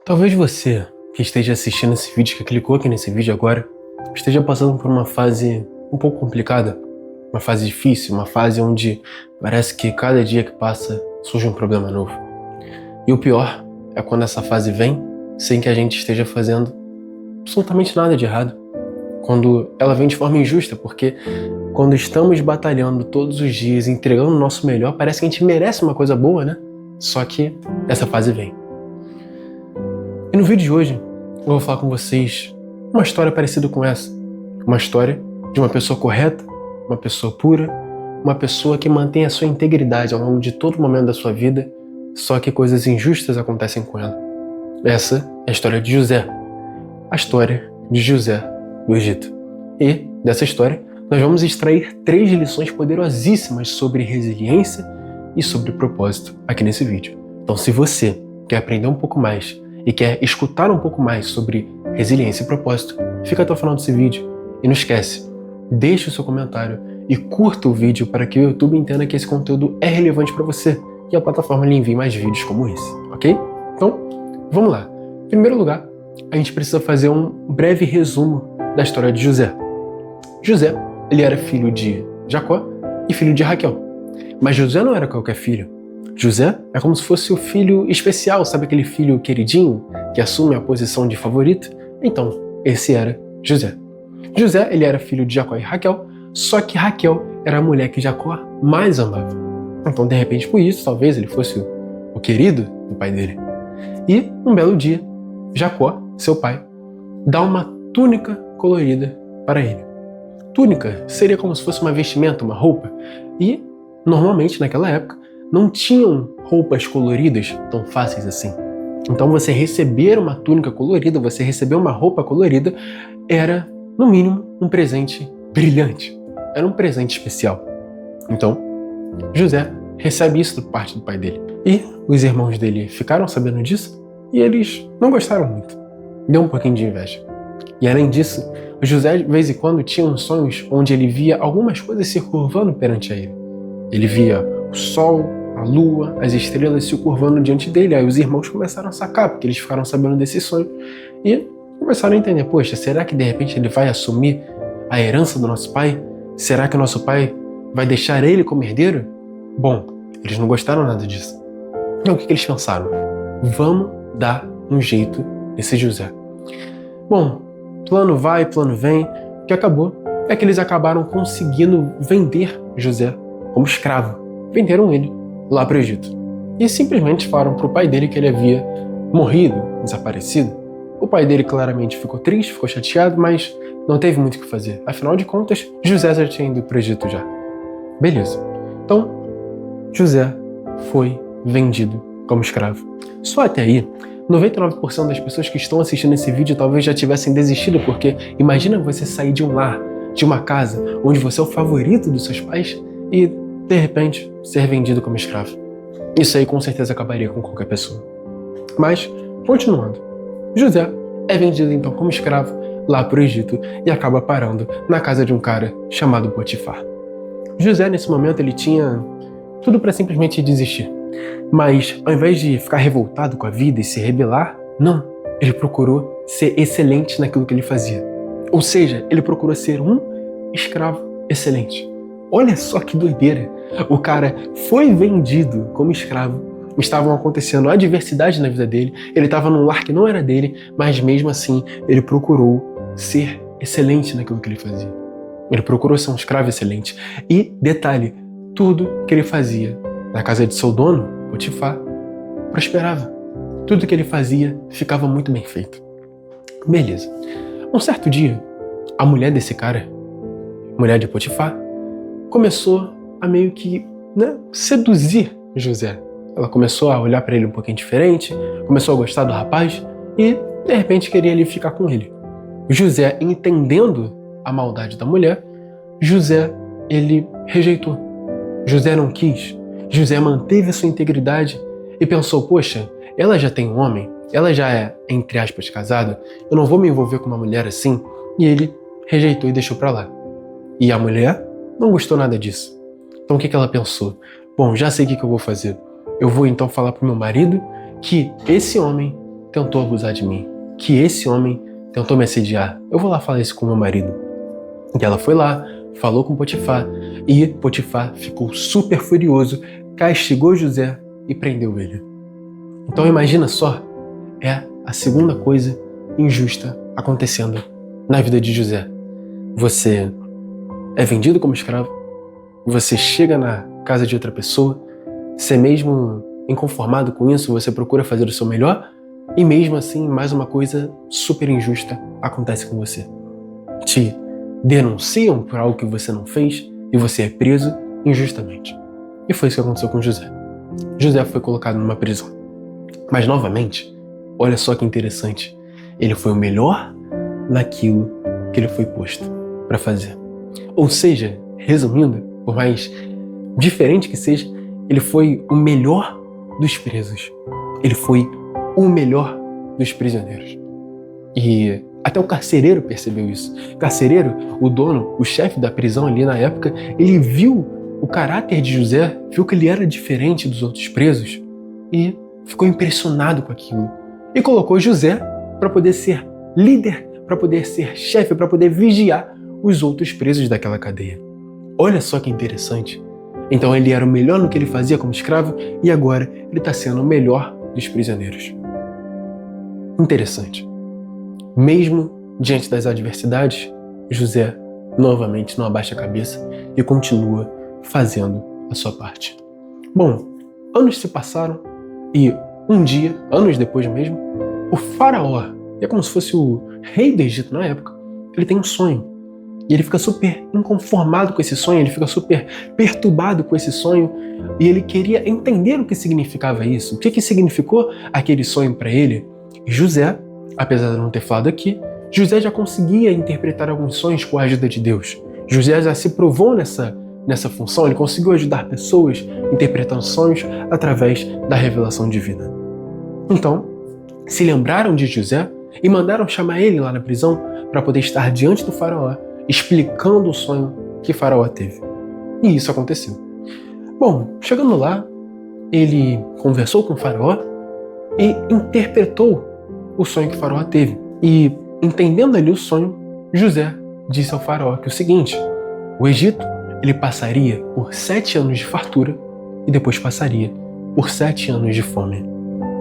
Talvez você que esteja assistindo esse vídeo, que clicou aqui nesse vídeo agora, esteja passando por uma fase um pouco complicada, uma fase difícil, uma fase onde parece que cada dia que passa surge um problema novo. E o pior é quando essa fase vem sem que a gente esteja fazendo absolutamente nada de errado. Quando ela vem de forma injusta, porque quando estamos batalhando todos os dias, entregando o nosso melhor, parece que a gente merece uma coisa boa, né? Só que essa fase vem. E no vídeo de hoje, eu vou falar com vocês uma história parecida com essa. Uma história de uma pessoa correta, uma pessoa pura, uma pessoa que mantém a sua integridade ao longo de todo momento da sua vida, só que coisas injustas acontecem com ela. Essa é a história de José. A história de José do Egito. E, dessa história, nós vamos extrair 3 lições poderosíssimas sobre resiliência e sobre propósito aqui nesse vídeo. Então, se você quer aprender um pouco mais e quer escutar um pouco mais sobre resiliência e propósito, fica até o final desse vídeo. E não esquece, deixe o seu comentário e curta o vídeo para que o YouTube entenda que esse conteúdo é relevante para você e a plataforma lhe envie mais vídeos como esse, ok? Então, vamos lá. Em primeiro lugar, a gente precisa fazer um breve resumo da história de José. José, ele era filho de Jacó e filho de Raquel. Mas José não era qualquer filho. José é como se fosse o filho especial, sabe aquele filho queridinho que assume a posição de favorito? Então, esse era José. José, ele era filho de Jacó e Raquel, só que Raquel era a mulher que Jacó mais amava. Então, de repente, por isso, talvez ele fosse o querido do pai dele. E, um belo dia, Jacó, seu pai, dá uma túnica colorida para ele. Túnica seria como se fosse uma vestimenta, uma roupa. E, normalmente, naquela época, não tinham roupas coloridas tão fáceis assim. Então, você receber uma túnica colorida, você receber uma roupa colorida, era, no mínimo, um presente brilhante. Era um presente especial. Então, José recebe isso por parte do pai dele. E os irmãos dele ficaram sabendo disso e eles não gostaram muito. Deu um pouquinho de inveja. E além disso, o José, de vez em quando, tinha uns sonhos onde ele via algumas coisas se curvando perante a ele. Ele via o sol, a lua, as estrelas se curvando diante dele. Aí os irmãos começaram a sacar, porque eles ficaram sabendo desse sonho. E começaram a entender, poxa, será que de repente ele vai assumir a herança do nosso pai? Será que o nosso pai vai deixar ele como herdeiro? Bom, eles não gostaram nada disso. Então o que eles pensaram? Vamos dar um jeito nesse José. Bom, plano vai, plano vem. O que acabou é que eles acabaram conseguindo vender José como escravo. Venderam ele lá para o Egito. E simplesmente falaram para o pai dele que ele havia morrido, desaparecido. O pai dele claramente ficou triste, ficou chateado, mas não teve muito o que fazer. Afinal de contas, José já tinha ido para o Egito já. Beleza. Então, José foi vendido como escravo. Só até aí, 99% das pessoas que estão assistindo esse vídeo talvez já tivessem desistido, porque imagina você sair de um lar, de uma casa, onde você é o favorito dos seus pais e, de repente, ser vendido como escravo. Isso aí com certeza acabaria com qualquer pessoa. Mas, continuando, José é vendido então como escravo lá para o Egito e acaba parando na casa de um cara chamado Potifar. José, nesse momento, ele tinha tudo para simplesmente desistir. Mas, ao invés de ficar revoltado com a vida e se rebelar, não. Ele procurou ser excelente naquilo que ele fazia. Ou seja, ele procurou ser um escravo excelente. Olha só que doideira. O cara foi vendido como escravo. Estavam acontecendo adversidades na vida dele. Ele estava num lar que não era dele, mas mesmo assim, ele procurou ser excelente naquilo que ele fazia. Ele procurou ser um escravo excelente. E, detalhe, tudo que ele fazia na casa de seu dono, Potifar, prosperava. Tudo que ele fazia ficava muito bem feito. Beleza. Um certo dia, a mulher desse cara, mulher de Potifar, começou a meio que seduzir José. Ela começou a olhar para ele um pouquinho diferente, começou a gostar do rapaz e, de repente, queria ali ficar com ele. José, entendendo a maldade da mulher, José, ele rejeitou. José não quis. José manteve a sua integridade e pensou, poxa, ela já tem um homem, ela já é, entre aspas, casada, eu não vou me envolver com uma mulher assim. E ele rejeitou e deixou pra lá. E a mulher não gostou nada disso. Então o que ela pensou? Bom, já sei o que eu vou fazer. Eu vou então falar pro meu marido que esse homem tentou abusar de mim, que esse homem tentou me assediar. Eu vou lá falar isso com meu marido. E ela foi lá, falou com Potifar, e Potifar ficou super furioso, castigou José e prendeu ele. Então imagina só, é a segunda coisa injusta acontecendo na vida de José. Você é vendido como escravo, você chega na casa de outra pessoa, você mesmo inconformado com isso, você procura fazer o seu melhor, e mesmo assim, mais uma coisa super injusta acontece com você. Te denunciam por algo que você não fez e você é preso injustamente. E foi isso que aconteceu com José. José foi colocado numa prisão. Mas novamente, olha só que interessante, ele foi o melhor naquilo que ele foi posto para fazer. Ou seja, resumindo, por mais diferente que seja, ele foi o melhor dos presos. Ele foi o melhor dos prisioneiros. E até o carcereiro percebeu isso. O carcereiro, o dono, o chefe da prisão ali na época, ele viu o caráter de José, viu que ele era diferente dos outros presos e ficou impressionado com aquilo. E colocou José para poder ser líder, para poder ser chefe, para poder vigiar os outros presos daquela cadeia. Olha só que interessante. Então ele era o melhor no que ele fazia como escravo e agora ele está sendo o melhor dos prisioneiros. Interessante. Mesmo diante das adversidades, José novamente não abaixa a cabeça e continua fazendo a sua parte. Bom, anos se passaram e um dia, anos depois mesmo, o faraó, que é como se fosse o rei do Egito na época, ele tem um sonho. E ele fica super inconformado com esse sonho, ele fica super perturbado com esse sonho e ele queria entender o que significava isso, o que significou aquele sonho para ele. E José, apesar de não ter falado aqui, José já conseguia interpretar alguns sonhos com a ajuda de Deus. José já se provou nessa função, ele conseguiu ajudar pessoas interpretando sonhos através da revelação divina. Então, se lembraram de José e mandaram chamar ele lá na prisão para poder estar diante do faraó, explicando o sonho que Faraó teve. E isso aconteceu. Bom, chegando lá, ele conversou com o Faraó e interpretou o sonho que Faraó teve. E, entendendo ali o sonho, José disse ao Faraó que o seguinte: o Egito ele passaria por 7 anos de fartura e depois passaria por 7 anos de fome.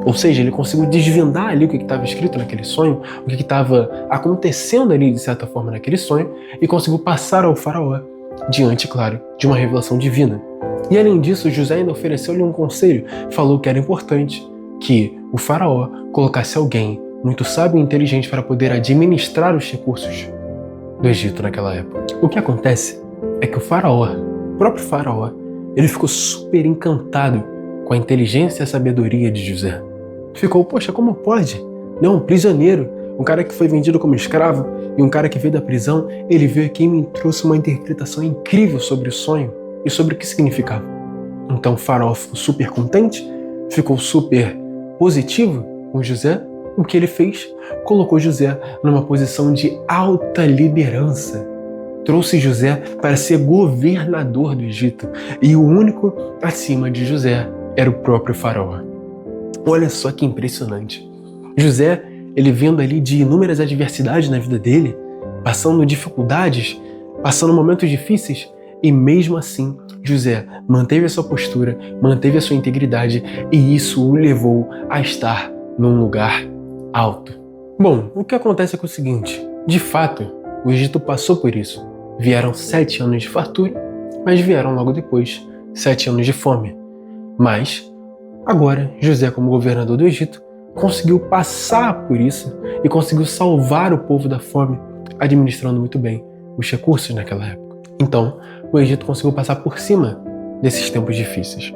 Ou seja, ele conseguiu desvendar ali o que estava escrito naquele sonho, o que estava acontecendo ali de certa forma naquele sonho, e conseguiu passar ao faraó, diante, claro, de uma revelação divina. E além disso, José ainda ofereceu-lhe um conselho, falou que era importante que o faraó colocasse alguém muito sábio e inteligente para poder administrar os recursos do Egito naquela época. O que acontece é que o próprio faraó, ele ficou super encantado com a inteligência e a sabedoria de José. Ficou, poxa, como pode? Não, um prisioneiro, um cara que foi vendido como escravo e um cara que veio da prisão, ele veio aqui e me trouxe uma interpretação incrível sobre o sonho e sobre o que significava. Então o faraó ficou super contente, ficou super positivo com José. O que ele fez? Colocou José numa posição de alta liderança. Trouxe José para ser governador do Egito e o único acima de José era o próprio faraó. Olha só que impressionante. José, ele vendo ali de inúmeras adversidades na vida dele, passando dificuldades, passando momentos difíceis, e mesmo assim, José manteve a sua postura, manteve a sua integridade, e isso o levou a estar num lugar alto. Bom, o que acontece é que é o seguinte, de fato, o Egito passou por isso. Vieram 7 anos de fartura, mas vieram logo depois 7 anos de fome. Mas agora, José, como governador do Egito, conseguiu passar por isso e conseguiu salvar o povo da fome, administrando muito bem os recursos naquela época. Então, o Egito conseguiu passar por cima desses tempos difíceis.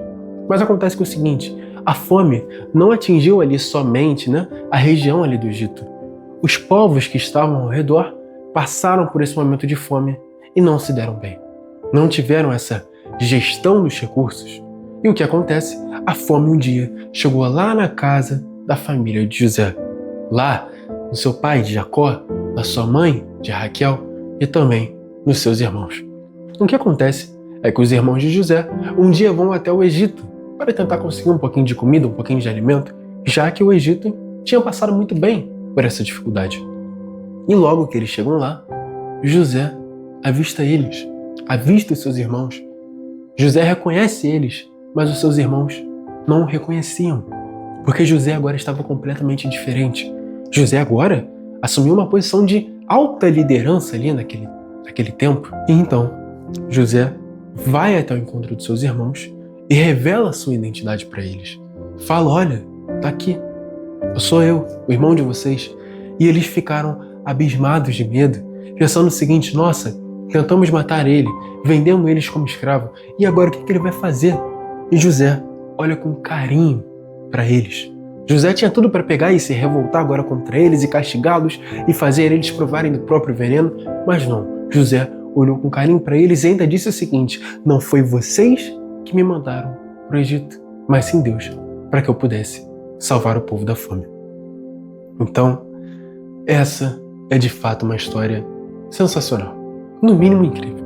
Mas acontece que é o seguinte, a fome não atingiu ali somente, a região ali do Egito. Os povos que estavam ao redor passaram por esse momento de fome e não se deram bem. Não tiveram essa gestão dos recursos. E o que acontece? A fome um dia chegou lá na casa da família de José. Lá, no seu pai de Jacó, na sua mãe de Raquel e também nos seus irmãos. O que acontece é que os irmãos de José um dia vão até o Egito para tentar conseguir um pouquinho de comida, um pouquinho de alimento, já que o Egito tinha passado muito bem por essa dificuldade. E logo que eles chegam lá, José avista eles, avista os seus irmãos. José reconhece eles, mas os seus irmãos não o reconheciam, porque José agora estava completamente diferente. José agora assumiu uma posição de alta liderança ali naquele tempo. E então, José vai até o encontro dos seus irmãos e revela a sua identidade para eles. Fala, olha, tá aqui, sou eu, o irmão de vocês. E eles ficaram abismados de medo, pensando o seguinte: nossa, tentamos matar ele, vendemos eles como escravo, e agora o que ele vai fazer? E José olha com carinho para eles. José tinha tudo para pegar e se revoltar agora contra eles e castigá-los e fazer eles provarem do próprio veneno, mas não. José olhou com carinho para eles e ainda disse o seguinte: não foi vocês que me mandaram para o Egito, mas sim Deus, para que eu pudesse salvar o povo da fome. Então, essa é de fato uma história sensacional, no mínimo incrível.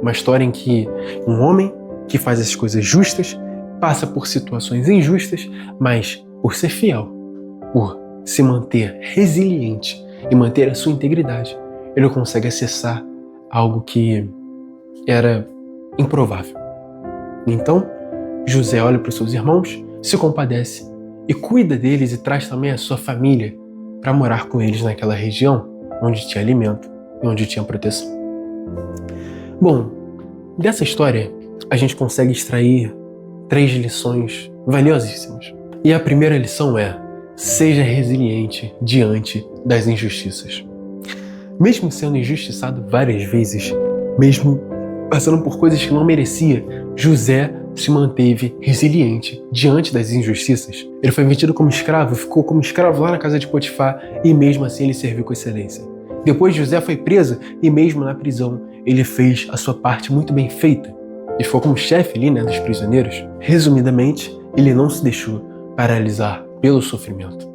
Uma história em que um homem que faz as coisas justas passa por situações injustas, mas por ser fiel, por se manter resiliente e manter a sua integridade, ele consegue acessar algo que era improvável. Então, José olha para os seus irmãos, se compadece e cuida deles e traz também a sua família para morar com eles naquela região onde tinha alimento e onde tinha proteção. Bom, dessa história a gente consegue extrair 3 lições valiosíssimas. E a primeira lição é: seja resiliente diante das injustiças. Mesmo sendo injustiçado várias vezes, mesmo passando por coisas que não merecia, José se manteve resiliente diante das injustiças. Ele foi vendido como escravo, ficou como escravo lá na casa de Potifar e mesmo assim ele serviu com excelência. Depois José foi preso e mesmo na prisão ele fez a sua parte muito bem feita. Ele ficou como chefe ali, dos prisioneiros. Resumidamente, ele não se deixou paralisar pelo sofrimento.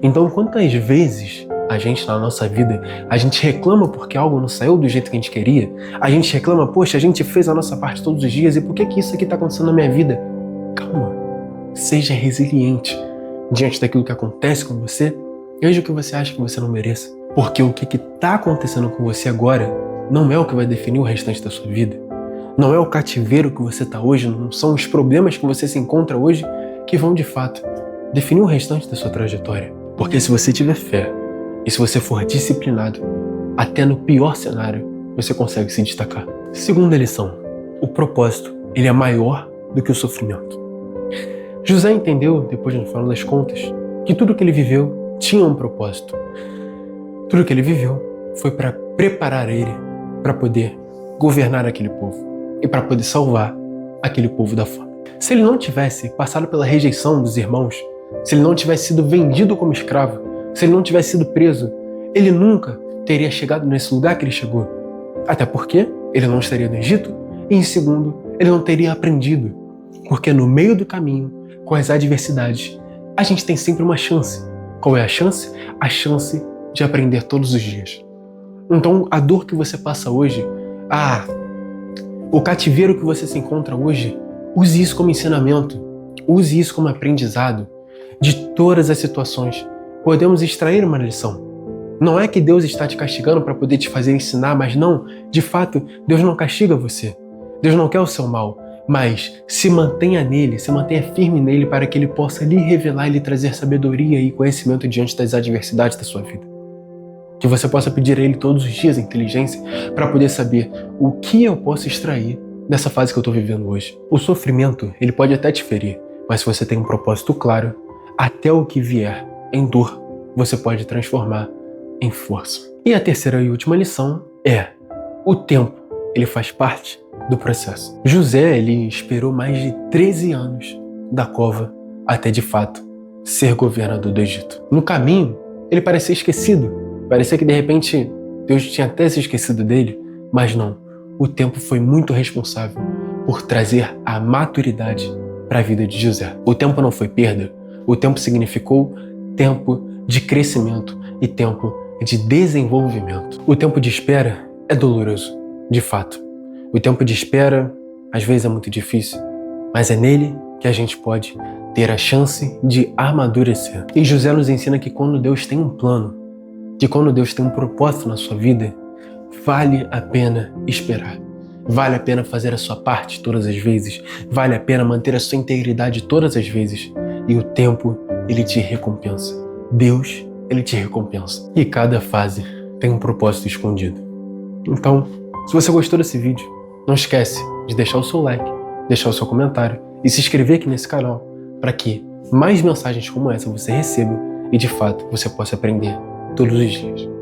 Então, quantas vezes a gente na nossa vida, a gente reclama porque algo não saiu do jeito que a gente queria? A gente reclama, poxa, a gente fez a nossa parte todos os dias e por que isso aqui está acontecendo na minha vida? Calma, seja resiliente diante daquilo que acontece com você, veja o que você acha que você não mereça. Porque o que está acontecendo com você agora não é o que vai definir o restante da sua vida. Não é o cativeiro que você está hoje, não são os problemas que você se encontra hoje que vão de fato definir o restante da sua trajetória. Porque se você tiver fé e se você for disciplinado, até no pior cenário você consegue se destacar. Segunda lição: o propósito ele é maior do que o sofrimento. José entendeu, depois no final das contas, que tudo que ele viveu tinha um propósito. Tudo que ele viveu foi para preparar ele para poder governar aquele povo e para poder salvar aquele povo da fome. Se ele não tivesse passado pela rejeição dos irmãos, se ele não tivesse sido vendido como escravo, se ele não tivesse sido preso, ele nunca teria chegado nesse lugar que ele chegou. Até porque ele não estaria no Egito e, em segundo, ele não teria aprendido. Porque no meio do caminho, com as adversidades, a gente tem sempre uma chance. Qual é a chance? A chance de aprender todos os dias. Então, a dor que você passa hoje, o cativeiro que você se encontra hoje, use isso como ensinamento, use isso como aprendizado. De todas as situações, podemos extrair uma lição. Não é que Deus está te castigando para poder te fazer ensinar, mas não, de fato, Deus não castiga você. Deus não quer o seu mal, mas se mantenha nele, se mantenha firme nele para que ele possa lhe revelar e lhe trazer sabedoria e conhecimento diante das adversidades da sua vida. Que você possa pedir a ele todos os dias inteligência para poder saber o que eu posso extrair dessa fase que eu estou vivendo hoje. O sofrimento, ele pode até te ferir, mas se você tem um propósito claro, até o que vier em dor, você pode transformar em força. E a terceira e última lição é: o tempo, ele faz parte do processo. José, ele esperou mais de 13 anos da cova até de fato ser governador do Egito. No caminho, ele parecia esquecido, parecia que de repente Deus tinha até se esquecido dele, mas não. O tempo foi muito responsável por trazer a maturidade para a vida de José. O tempo não foi perda, o tempo significou tempo de crescimento e tempo de desenvolvimento. O tempo de espera é doloroso, de fato. O tempo de espera, às vezes, é muito difícil, mas é nele que a gente pode ter a chance de amadurecer. E José nos ensina que quando Deus tem um plano, que quando Deus tem um propósito na sua vida, vale a pena esperar. Vale a pena fazer a sua parte todas as vezes. Vale a pena manter a sua integridade todas as vezes. E o tempo, ele te recompensa. Deus, ele te recompensa. E cada fase tem um propósito escondido. Então, se você gostou desse vídeo, não esquece de deixar o seu like, deixar o seu comentário e se inscrever aqui nesse canal para que mais mensagens como essa você receba e de fato você possa aprender todos os dias.